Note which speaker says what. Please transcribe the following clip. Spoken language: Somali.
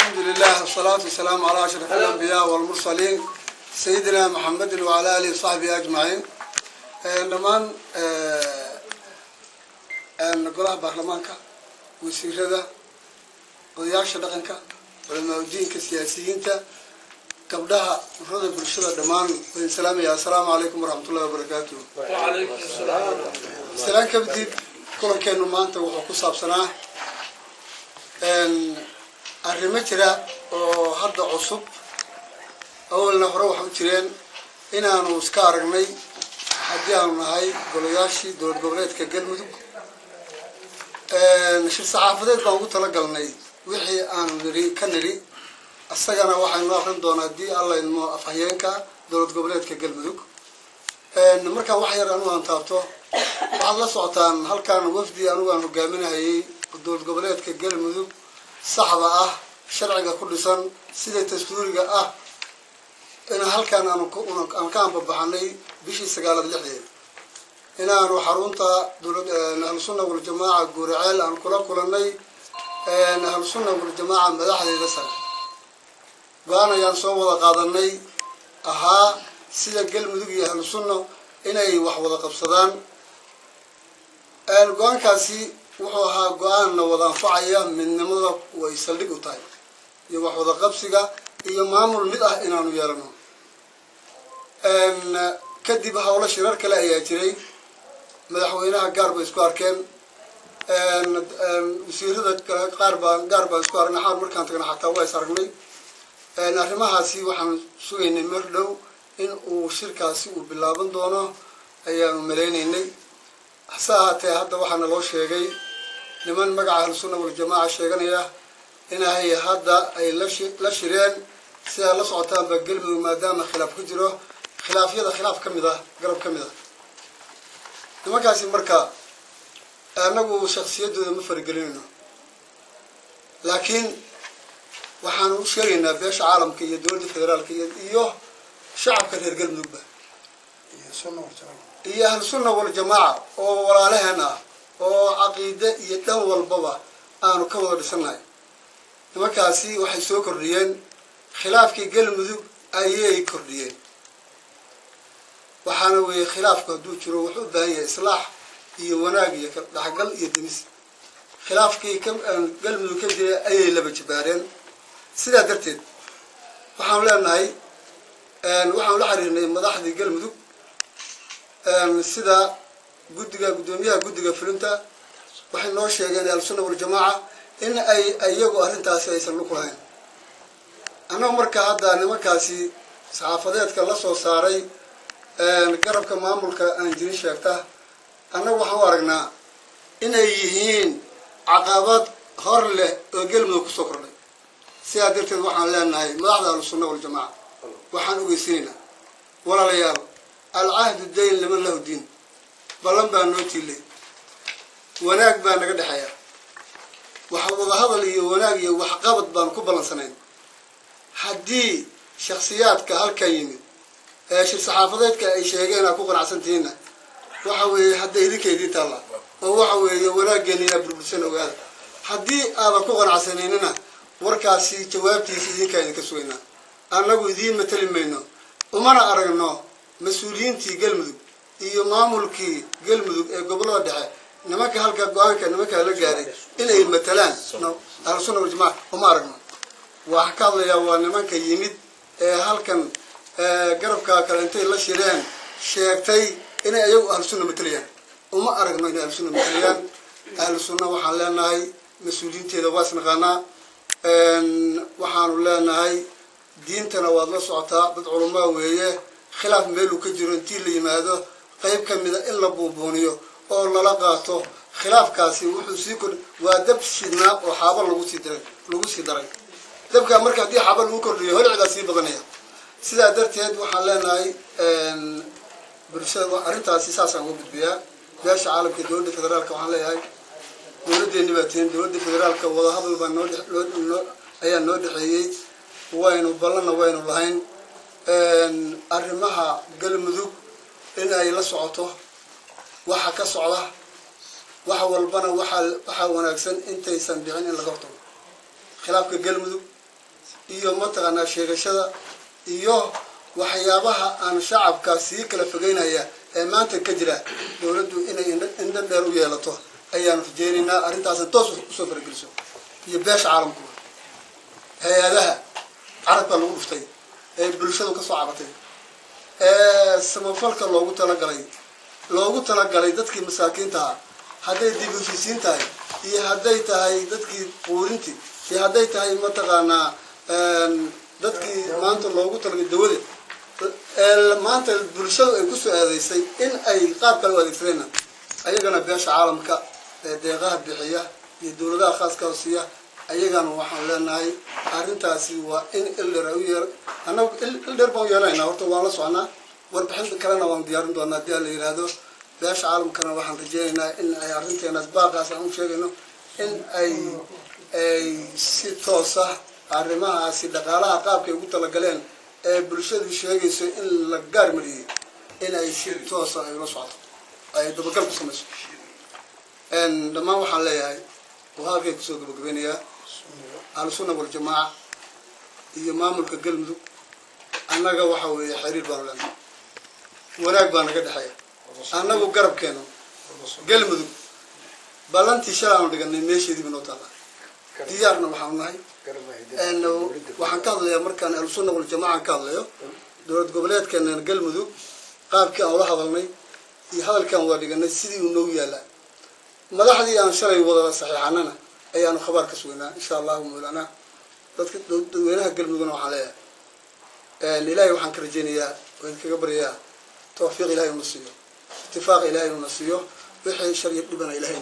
Speaker 1: الحمد لله والصلاة والسلام على أشرف الأنبياء والمرسلين سيدنا محمد وعلى آله وصحبه أجمعين. لمن نقرأ برلمانك وسيرة قضياش دقنك والموجودين كسياسيين كبدها مفروض بالشدة دمان والسلام يا السلام عليكم ورحمة الله وبركاته.
Speaker 2: وعليكم السلام.
Speaker 1: السلام كبدي كل كانوا ما أنت وحكوا صاب سنة. الرمترة وهذا عصب أول نهر وحمترين إن أنا وسكارني حدينا هاي قلياشي دور قبلات كجلمدو نشوف صحافة بقول تلاقلني وحي أنا نري كنري السجنة واحد ناخذ دونا دي الله إنه أفهينك دور قبلات كجلمدو نمركا واحد أنا أنتابتو الله صوتان هل كان وفدي أنا جامين هاي دور قبلات كجلمدو صعبة شرعي كل سنة سيدة تسكوري إن هل كان أنا كان ببحني بشي سجالة اللحية هنا نروح حرونتا نهل السنة والجماعة جورعال عن كلامي نهل السنة والجماعة مدحض لسه قانا ينصور قاضني سيدة قل مدوجي أهل السنة إني وحوض قبصدان القان كاسي وحوها قان وضع فعيا من نمضة ويسلقوا طيب يوحوض قبصيقا يمامل مدح إنانو يارنو كدب هؤلاء شرار كلا يجري مدحوينها قارب إسكوار كان وسيرة قارب إسكوار نحار مركان تكنا حتى هو يسرقني نحرمها سي وحن سوين المردو إن وشركة سي وباللابن دونه أيام ملايين حساها هذا وحنا لو شيء لمن مقع أهل السنة والجماعة شيئا إن هي هذا أي لشرين سيا لصعتان بقلب ما دام خلاف كجرو خلاف يدا خلاف كم ذا قرب كم ذا لما كاسي مركا أنا وشخصيته مفرق لنا لكن وحنا شيئنا بيش عالم كي دول الفدرال كي إيوه شعب كثير قلب نبه إيه أهل السنة والجماعة ولا لهنا وعقيدة يدور البابا أنا كون بسناي لما كاسي وحيسو كرديين خلاف كي قلب ذو أيه كرديين وحنا خلاف كدو جرو وحو باهي إصلاح iyo wanaag iyo dhaxgal iyo dimis khilaafkii galmudug ka jiray ayay laba jibaareen sida darteed waxaan leenahay waxaan la xiriirnay madaxdii galmudug sida gudoomiyaha guddiga fulinta waxay noo sheegeen al-sunna wal jamaa in ay ayagu arintaasi aysan ku lahayn annagu marka hadda nimankaasi saxaafadeedka la soo saaray garabka maamulka aan jirin sheegta annagu waxaan u aragnaa inay yihiin caqabad hor leh oo galmudug ku soo kordhay sidaa darteed waxaan leenahay madaxda al-sunna wal jamaa waxaan ogeysiinaynaa walaalayaal alcahdu dayn liman lahu diin ballan baa noo tiilay wanaag baa naga dhexeeya waxa wada hadal iyo wanaag iyo waxqabad baan ku ballansanayn haddii shakhsiyaadka halkan yimid shir saxaafadeedka ay sheegeen ku qanacsantihiinna waxa weeye hadda idinkeedii taalla oo waxa weeye wanaaggeennina burbursan ogaada haddii aadan ku qanacsanayna warkaasi jawaabtiisa idinkaa idinka sugaynaa annagu idiin matali mayno umana aragno mas-uuliyiintii galmudug iyo maamulkii galmudug ee gobollada dhexe nimanka halka go-aanka nimankaa la gaaray inay matalaan ahlusunna waljamaaca uma aragno waxaa ka hadlayaa waa nimanka yimid ee halkan garabka kale intay la shireen sheegtay inay ayagu ahlu sunna matalayaan uma aragno inay ahlu sunna matalayaan ahlu sunna waxaan leenahay mas-uuliyiinteeda waa isnaqaanaa waxaanu leenahay diintana waad la socotaa dad culamaa weeye khilaaf meeluu ka jiro intii la yimaado qayb ka mida in la buubuuniyo oo lala qaato khilaafkaasi wuxuu sii kordh waa dab shidnaa oo xaaba lagu sii daray dabka marka haddii xaaba lagu kordhiyo holcidaa sii badanaya sidaa darteed waxaan leenahay bulshada arrintaasi saasaan uga gudbiyaa beesha caalamka dowladda federaalka waxaan leeyahay dowladdeeni baa tihin dowladda federaalka wadahadal baa ayaa noo dhexeeyey waynu ballanna waynu lahayn arrimaha galmudug in ay la socoto waxa ka socda waxa walbana waxaa wanaagsan intaysan dhicin in laga hortago khilaafka galmudug iyo mataqaanaa sheegashada iyo waxyaabaha aan shacabka sii kala fogeynaya ee maanta ka jira dawladdu inay indho dheer u yeelato ayaan rajaynaynaa arrintaasna toos usoo farageliso iyo beesha caalamku hay-adaha carabka lagu dhuftay ee bulshadu ka soo cabatay ee samafalka loogu talagalay dadkii masaakiinta ah hadday dib u heshiisiin tahay iyo hadday tahay dadkii quurintii iyo hadday tahay mataqaanaa dadkii maanta loogu talagalay dawada maanta bulshadu ay ku soo aadaysay in ay qaab kale u adeegsadeenna ayagana beesha caalamka ee deeqaha bixiya iyo dawladaha khaaska hooseeya ayagana waxaan leenahay arrintaasi waa in ildher u yeer annagu ildher baan yeelanaynaa horta waan la soconaa warbixinta kalena waan diyaarin doonaa haddii la yidhaahdo beesha caalamkana waxaan rajeynaynaa in ay arrinteenaas baaqaas aan u sheegayno in ay si toosa arrimahaasi dhaqaalaha qaabkay ugu talagaleen ee bulshadu sheegayso in la gaar mariyey in ay si toosa ay ula socoto ay dabagal ku samayso dhammaan waxaan leeyahay وهاكي كسوق بقبينيا على سنة والجماعة هي مامل كقلمدو أنا جوا حوي حرير بارلان وراك بانا قد حياة أنا جو قرب كانوا قلمدو بلانتي شرعنا دقني ماشي دي بنوتها ديارنا محمناي إنه وحنكذا يا مركان على سنة والجماعة كذا يو دولة قبلات كان قلمدو قاب كان الله هذلني هذا كان ودقني سيدي ونويا لا madaxdii aan shalay wada saxiixanana ayaanu khabar ka sugnaa insha Allah moolana dadka dadweynaha galmudugna waxaan leeyahay ilaahay waxaan ka rajeynayaa waan kaga baryaa tawfiiq ilaahay uu nasiyo ittifaaq ilaahay uu nasiyo wixii shariif dhibana ilaahay